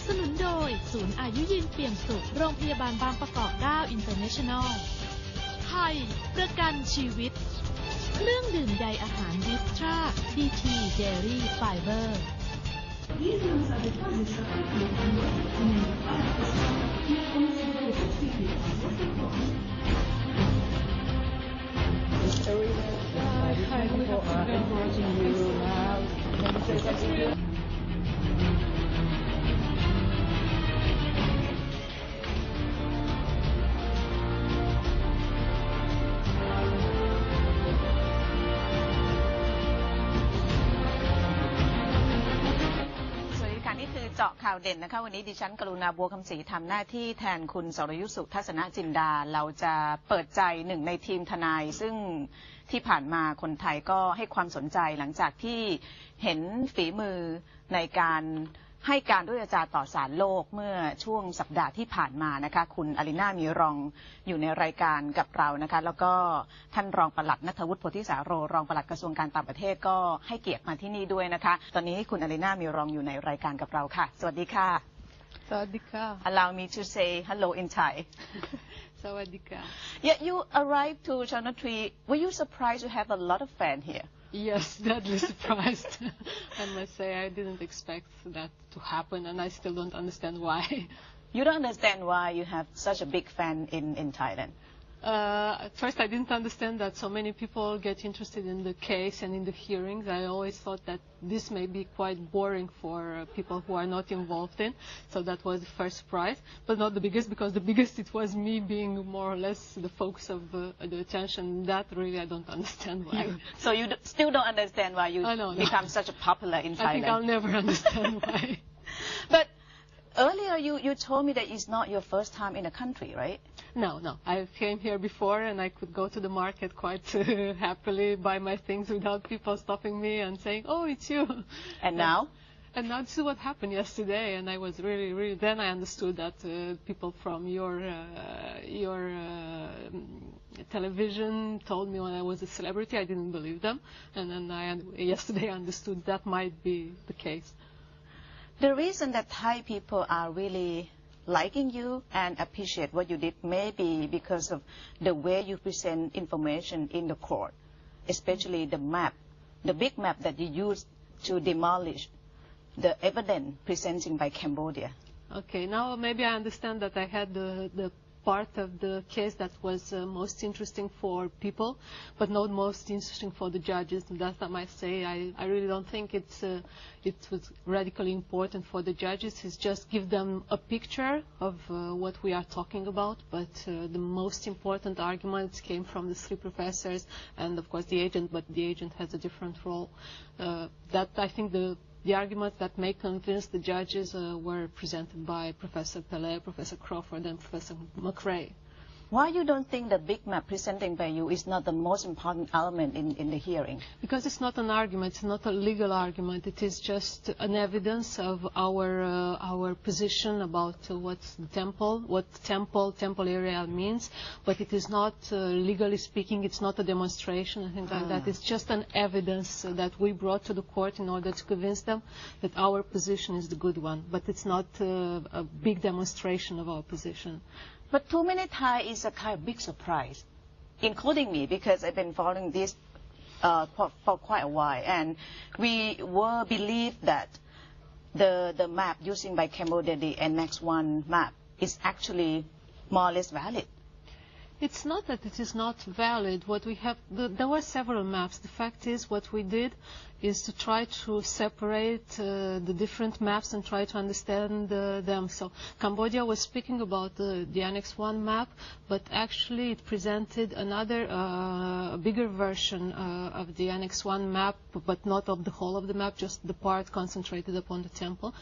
สนุนโดยศูนย์อายุยืนเปี่ยมสุขโรงพยาบาลบางประกอบ9 International ไทยประกันชีวิตเครื่องดื่มใยอาหารวิสตรา DT Dairy Fiberเจาะข่าวเด่นนะคะวันนี้ดิฉันกรุณาบัวคำศรีทำหน้าที่แทนคุณสรยุทธสุทัศนจินดาเราจะเปิดใจหนึ่งในทีมทนายซึ่งที่ผ่านมาคนไทยก็ให้ความสนใจหลังจากที่เห็นฝีมือในการให้การด้วยวาจาต่อศาลโลกเมื่อช่วงสัปดาห์ที่ผ่านมานะคะคุณอลิน่ามีรองอยู่ในรายการกับเรานะคะแล้วก็ท่านรองปลัดณัฐวุฒิโพธิสาโรรองปลัดกระทรวงการต่างประเทศก็ให้เกียรติมาที่นี่ด้วยนะคะตอนนี้คุณอลิน่ามีรองอยู่ในรายการกับเราค่ะสวัสดีค่ะสวัสดีค่ะ Allow me to say hello in Thai สวัสดีค่ะ Yeah, you arrived to Channel 3. Were you surprised to have a lot of fans here? Yes, deadly surprised. I must say I didn't expect that to happen, and I still don't understand why. You don't understand why you have such a big fan in Thailand. At first, I didn't understand that so many people get interested in the case and in the hearings. I always thought that this may be quite boring for people who are not involved in. So that was the first surprise, but not the biggest, because the biggest it was me being more or less the focus of the attention. That really I don't understand why. So you still don't understand why you become such a popular in Thailand. I think I'll never understand why. But earlier you told me that it's not your first time in the country, right? No. I came here before and I could go to the market quite happily, buy my things without people stopping me and saying, oh, it's you. And now? And now this is what happened yesterday, and I was really, then I understood that people from your television told me when I was a celebrity. I didn't believe them, and then yesterday I understood that might be the case. The reason that Thai people are really liking you and appreciate what you did may be because of the way you present information in the court, especially the map, the big map that you used to demolish the evidence presented by Cambodia. Okay, now maybe I understand that I had the part of the case that was most interesting for people, but not most interesting for the judges. That's what I might say. I really don't think it was radically important for the judges. It's just give them a picture of what we are talking about. But the most important arguments came from the three professors and, of course, the agent. But the agent has a different role. That I think the arguments that may convince the judges were presented by Professor Pele, Professor Crawford, and Professor McRae. Why you don't think the big map presented by you is not the most important element in the hearing? Because it's not an argument, it's not a legal argument. It is just an evidence of our position about what's the temple, what temple area means. But it is not, legally speaking, it's not a demonstration. I think like that. It's just an evidence that we brought to the court in order to convince them that our position is the good one. But it's not a big demonstration of our position. But too many Thai is a kind of big surprise, including me, because I've been following this for quite a while, and we were believed that the map using by Cambodia, the Annex 1 map, is actually more or less valid. It's not that it is not valid. What we have, there were several maps. The fact is, what we did is to try to separate the different maps and try to understand them. So Cambodia was speaking about the Annex 1 map, but actually it presented another bigger version of the Annex 1 map, but not of the whole of the map, just the part concentrated upon the temple.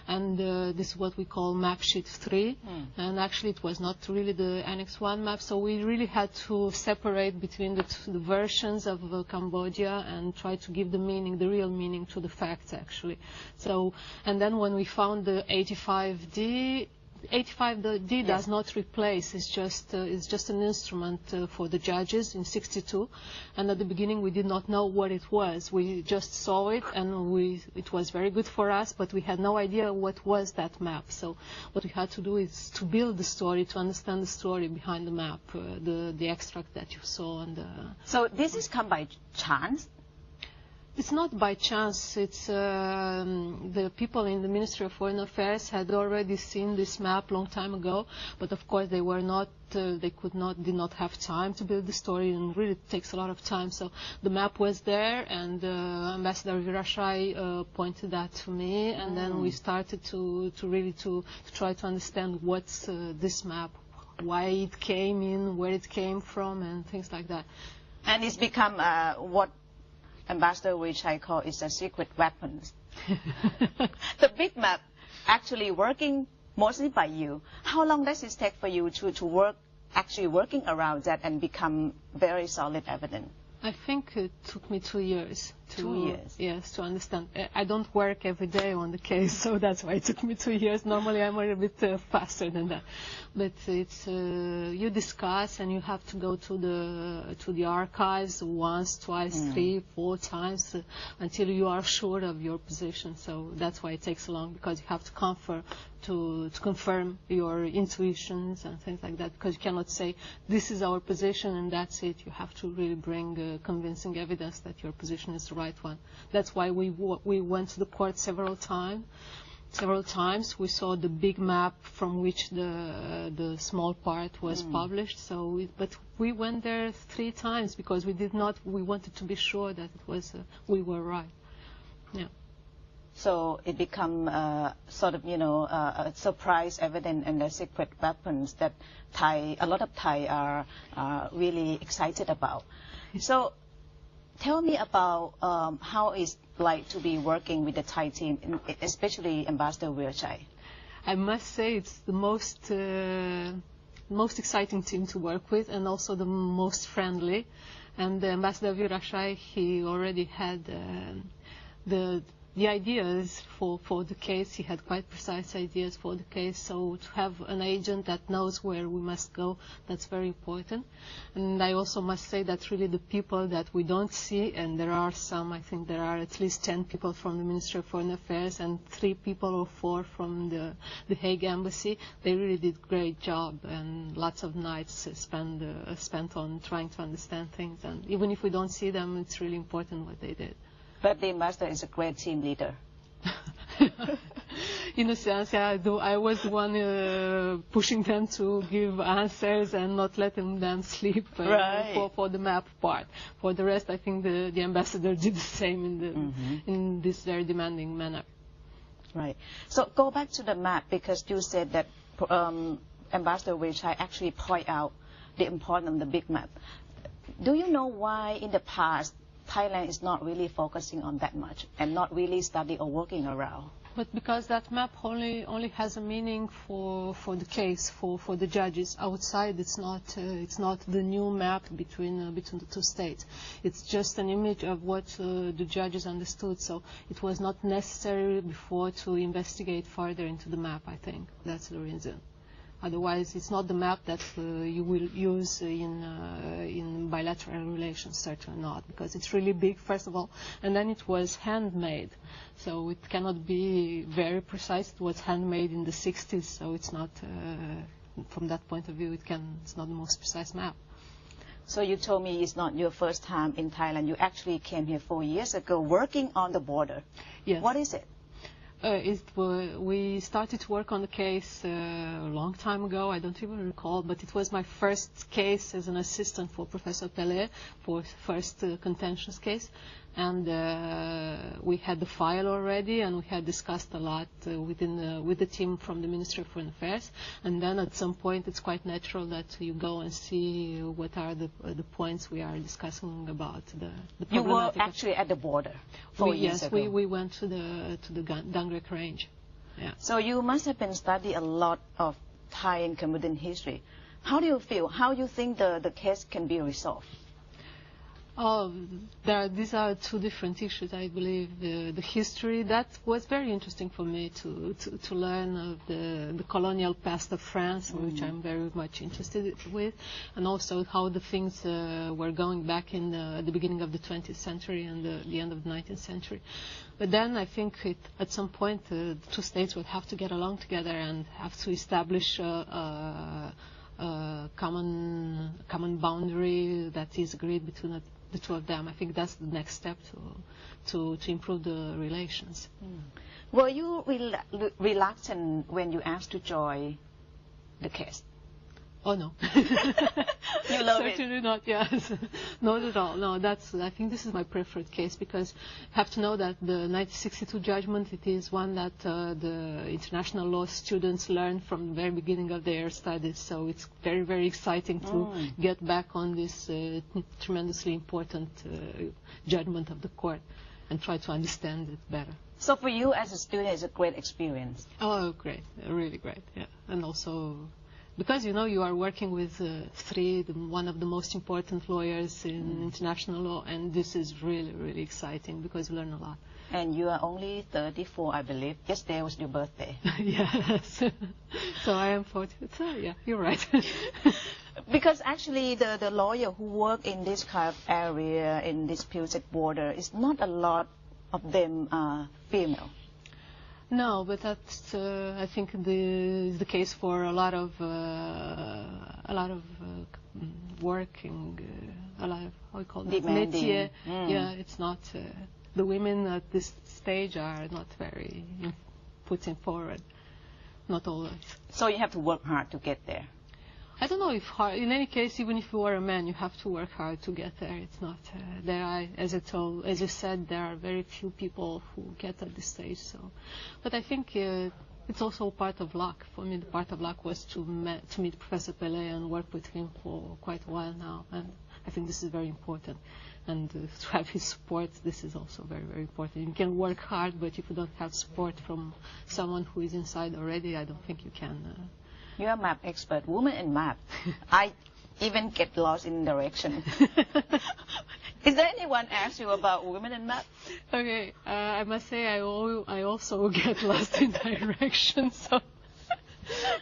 And this is what we call map sheet 3. And actually it was not really the Annex 1 map, so we really had to separate between the versions of Cambodia and try to give the meaning, the real meaning to the facts, actually. So, and then when we found the 85D, 85D does not replace. It's just an instrument for the judges in '62, and at the beginning we did not know what it was. We just saw it, and it was very good for us, but we had no idea what was that map. So what we had to do is to build the story, to understand the story behind the map, the extract that you saw. So this is come by chance? It's not by chance. It's the people in the Ministry of Foreign Affairs had already seen this map long time ago, but of course they were not. They did not have time to build the story, and really it takes a lot of time. So the map was there, and Ambassador Virashai pointed that to me, and then we started to really try to understand what's this map, why it came in, where it came from, and things like that. And it's become what Ambassador Virashai call is a secret weapon. The big map actually working mostly by you. How long does it take for you to work, actually working around that and become very solid evidence? I think it took me 2 years. 2 years? Yes, to understand. I don't work every day on the case, so that's why it took me 2 years. Normally I'm a little bit faster than that. But it's you discuss, and you have to go to the archives once, twice, 3, 4 times until you are sure of your position. So that's why it takes so long, because you have to confirm your intuitions and things like that, because you cannot say this is our position and that's it. You have to really bring convincing evidence that your position is the right one. That's why we went to the court several times. We saw the big map from which the small part was published. But we went there 3 times because we wanted to be sure that it was we were right. Yeah. So it become sort of, a surprise evidence and a secret weapons that a lot of Thai are really excited about. So tell me about how it's like to be working with the Thai team, especially Ambassador Virashai. I must say it's the most exciting team to work with, and also the most friendly. And Ambassador Virashai, he already had the ideas for the case. He had quite precise ideas for the case. So to have an agent that knows where we must go, that's very important. And I also must say that really the people that we don't see, and there are some, I think there are at least 10 people from the Ministry of Foreign Affairs and 3 people or 4 from the Hague Embassy, they really did a great job, and lots of nights spent on trying to understand things. And even if we don't see them, it's really important what they did. But the ambassador is a great team leader. In a sense, yeah, I was the one pushing them to give answers and not letting them sleep for the map part. For the rest, I think the ambassador did the same in this very demanding manner. Right. So go back to the map, because you said that Ambassador Virashai actually point out the importance of the big map. Do you know why in the past Thailand is not really focusing on that much and not really studying or working around? But because that map only has a meaning for the case, for the judges. Outside, it's not the new map between the 2 states. It's just an image of what the judges understood. So it was not necessary before to investigate further into the map. I think that's the reason. Otherwise, it's not the map that you will use in bilateral relations, certainly not, because it's really big, first of all, and then it was handmade, so it cannot be very precise. It was handmade in the 60s, so it's not, from that point of view, it's not the most precise map. So you told me it's not your first time in Thailand. You actually came here 4 years ago working on the border. Yes. What is it? We started to work on the case a long time ago. I don't even recall, but it was my first case as an assistant for Professor Pelé, for first contentious case. And we had the file already, and we had discussed a lot with the team from the Ministry of Foreign Affairs. And then at some point, it's quite natural that you go and see what are the points we are discussing about. You were actually at the border 4 years ago. Yes, we went to the Dangrek range. Yeah. So you must have been studying a lot of Thai and Cambodian history. How do you feel? How do you think the case can be resolved? Oh, these are two different issues, I believe. The history, that was very interesting for me to learn of the colonial past of France, which I'm very much interested with, and also how the things were going back in the beginning of the 20th century and the end of the 19th century. But then I think at some point the two states would have to get along together and have to establish a common boundary that is agreed between the two of them. I think that's the next step to improve the relations. Were you reluctant when you asked to join the case? Oh no. You love Certainly not, yes. Not at all. No, I think this is my preferred case because you have to know that the 1962 judgment, it is one that the international law students learn from the very beginning of their studies. So it's very, very exciting to get back on this tremendously important judgment of the court and try to understand it better. So for you as a student, it's a great experience. Oh, great. Really great, yeah. And also, because, you know, you are working with one of the most important lawyers in international law, and this is really, really exciting because you learn a lot. And you are only 34, I believe. Yesterday was your birthday. Yes. So I am 40. So, yeah, you're right. Because actually the lawyer who work in this kind of area, in disputed border, is not a lot of them are female. No, but that's I think the case for a lot of working, a lot of, how you call it, demanding. Yeah, it's not the women at this stage are not very putting forward, not always. So you have to work hard to get there. I don't know if hard. In any case, even if you are a man, you have to work hard to get there. It's not there. As you said, there are very few people who get at this stage. So, but I think it's also part of luck. For me, the part of luck was to meet Professor Pelé and work with him for quite a while now, and I think this is very important. And to have his support, this is also very, very important. You can work hard, but if you don't have support from someone who is inside already, I don't think you can. You're a map expert, woman in map. I even get lost in direction. Is there anyone ask you about women in map? Okay, I must say I also get lost in direction. So,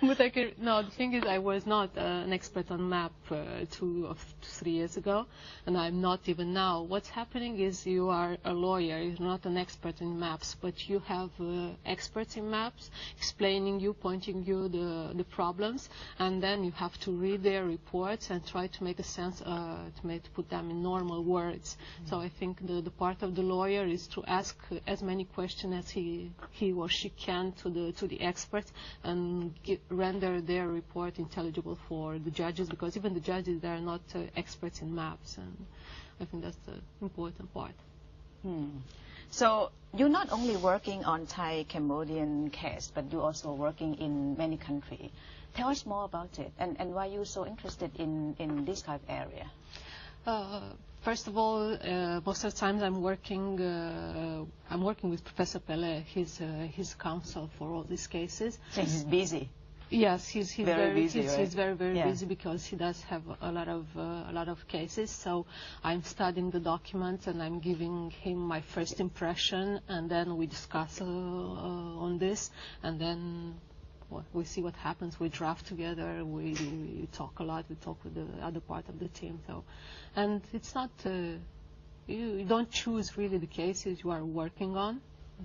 but no, the thing is, I was not an expert on map 2 or 3 years ago, and I'm not even now. What's happening is you are a lawyer, you're not an expert in maps, but you have experts in maps explaining you, pointing you the problems, and then you have to read their reports and try to make a sense, to put them in normal words. So I think the part of the lawyer is to ask as many questions as he or she can to the experts and render their report intelligible for the judges, because even the judges, they are not experts in maps, and I think that's the important part. So you're not only working on Thai-Cambodian case, but you're also working in many countries. Tell us more about it, and why you're so interested in this kind of area. First of all, most of the times I'm working with Professor Pelé. He's counsel for all these cases. So he's busy. Yes, he's very busy. He's very Yeah. busy because he does have a lot of cases. So I'm studying the documents and I'm giving him my first impression, and then we discuss on this, and then we see what happens. We draft together. We talk a lot. We talk with the other part of the team. So, and it's not you don't choose really the cases you are working on.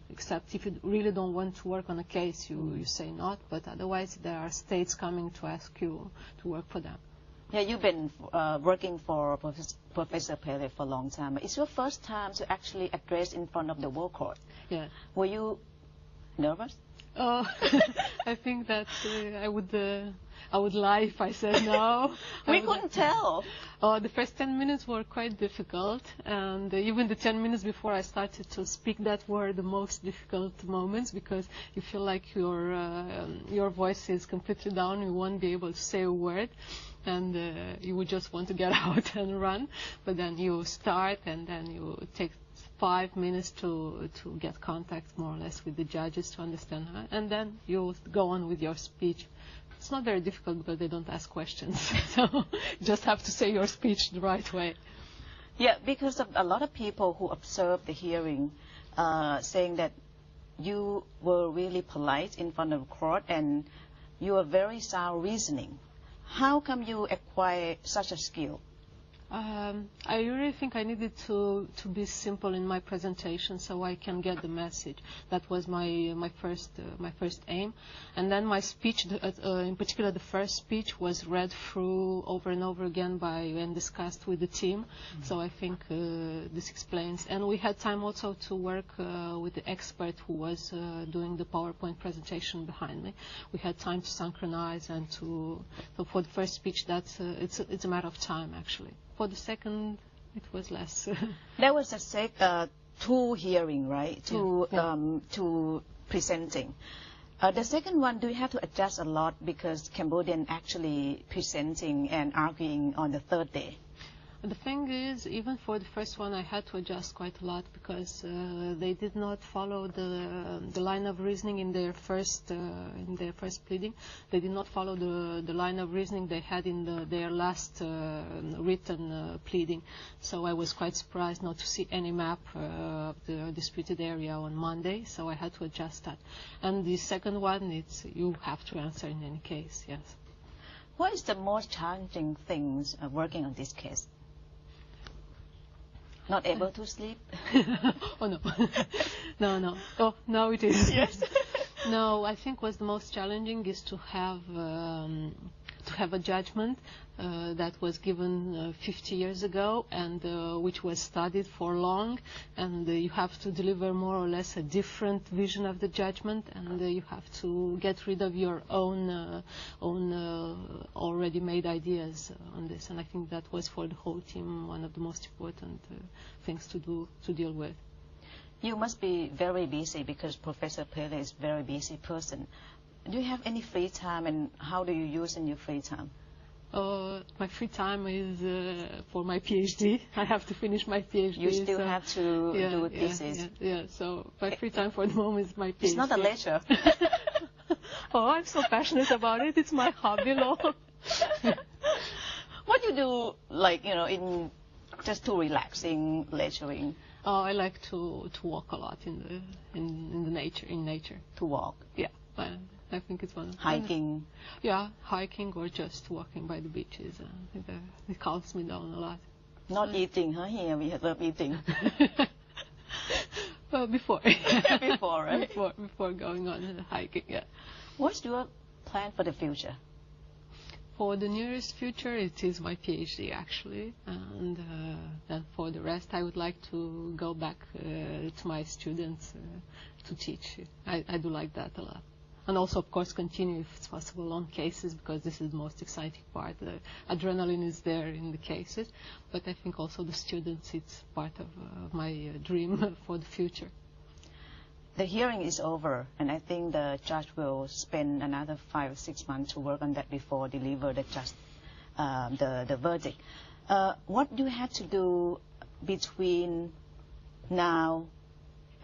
Except if you really don't want to work on a case, you say not. But otherwise, there are states coming to ask you to work for them. Yeah, you've been working for Professor Pelé for a long time. It's your first time to actually address in front of the World Court. Yeah. Were you nervous? I think that I would lie if I said no. We couldn't tell. The first 10 minutes were quite difficult, and even the 10 minutes before I started to speak, that were the most difficult moments, because you feel like your voice is completely down. You won't be able to say a word, and you would just want to get out and run. But then you start, and then you take 5 minutes to get contact more or less with the judges to understand her, and then you go on with your speech. It's not very difficult because they don't ask questions, so you just have to say your speech the right way. Yeah, because of a lot of people who observed the hearing saying that you were really polite in front of court and you are very sound reasoning. How come you acquire such a skill? I really think I needed to be simple in my presentation so I can get the message. That was my first aim. And then my speech, in particular the first speech, was read through over and over again and discussed with the team. So I think this explains. And we had time also to work with the expert who was doing the PowerPoint presentation behind me. We had time to synchronize and so for the first speech, it's a matter of time actually. For the second, it was less. There was two hearing, right? Two presenting. The second one, do you have to adjust a lot because Cambodian actually presenting and arguing on the third day? The thing is, even for the first one, I had to adjust quite a lot because they did not follow the line of reasoning in their first pleading. They did not follow the line of reasoning they had in their last written pleading. So I was quite surprised not to see any map of the disputed area on Monday. So I had to adjust that. And the second one, you have to answer in any case. Yes. What is the most challenging things working on this case? Not able to sleep? Oh no, no. Oh, now it is. Yes. No, I think what's the most challenging is to have a judgment that was given 50 years ago and which was studied for long, and you have to deliver more or less a different vision of the judgment, and you have to get rid of your own already made ideas on this. And I think that was for the whole team one of the most important things to deal with. You must be very busy because Professor Pele is a very busy person. Do you have any free time, and how do you use in your free time? My free time is for my PhD. I have to finish my PhD. You still have to do a thesis. Yeah. So my free time for the moment is my PhD. It's not a leisure. Oh, I'm so passionate about it. It's my hobby, Lord. What do you do, like, in just to relaxing, leisuring? Oh, I like to walk a lot in nature. To walk? Yeah. I think it's one. Hiking? Yeah, hiking or just walking by the beaches. I think it calms me down a lot. Not eating, huh? Here we love eating. Well, before. Before, right? Before going on hiking, yeah. What's your plan for the future? For the nearest future, it is my PhD, actually. And then for the rest, I would like to go back to my students to teach. I do like that a lot. And also, of course, continue, if it's possible, on cases, because this is the most exciting part. The adrenaline is there in the cases. But I think also the students, it's part of my dream for the future. The hearing is over, and I think the judge will spend another 5 or 6 months to work on that before deliver the verdict. What do you have to do between now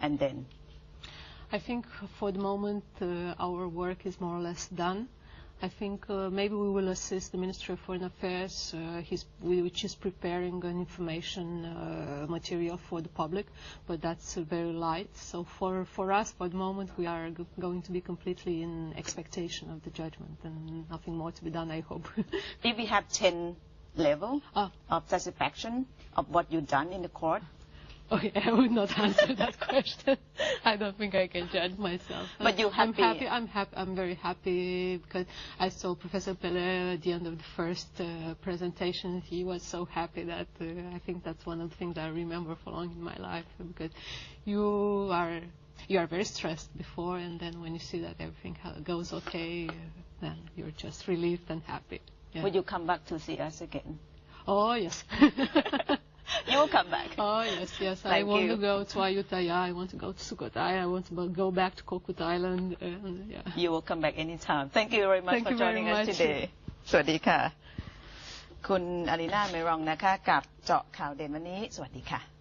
and then? I think for the moment our work is more or less done. I think maybe we will assist the Ministry of Foreign Affairs, which is preparing an information material for the public, but that's very light. So for us, for the moment, we are going to be completely in expectation of the judgment and nothing more to be done, I hope. If we have 10 level of satisfaction of what you've done in the court? Okay, I would not answer that question. I don't think I can judge myself. But you're happy? I'm very happy because I saw Professor Pele at the end of the first presentation. He was so happy that I think that's one of the things I remember for long in my life, because you are very stressed before, and then when you see that everything goes okay, then you're just relieved and happy. Yeah. Will you come back to see us again? Oh, yes. You'll come back. Oh, yes. I want to go to Ayutthaya. I want to go to Sukhothai. I want to go back to Kokut Island. Yeah. You will come back anytime. Thank you very much for joining us today. สวัสดีค่ะ คุณอารีนาเมรองนะคะกับเจาะข่าวเด่นวันนี้สวัสดีค่ะ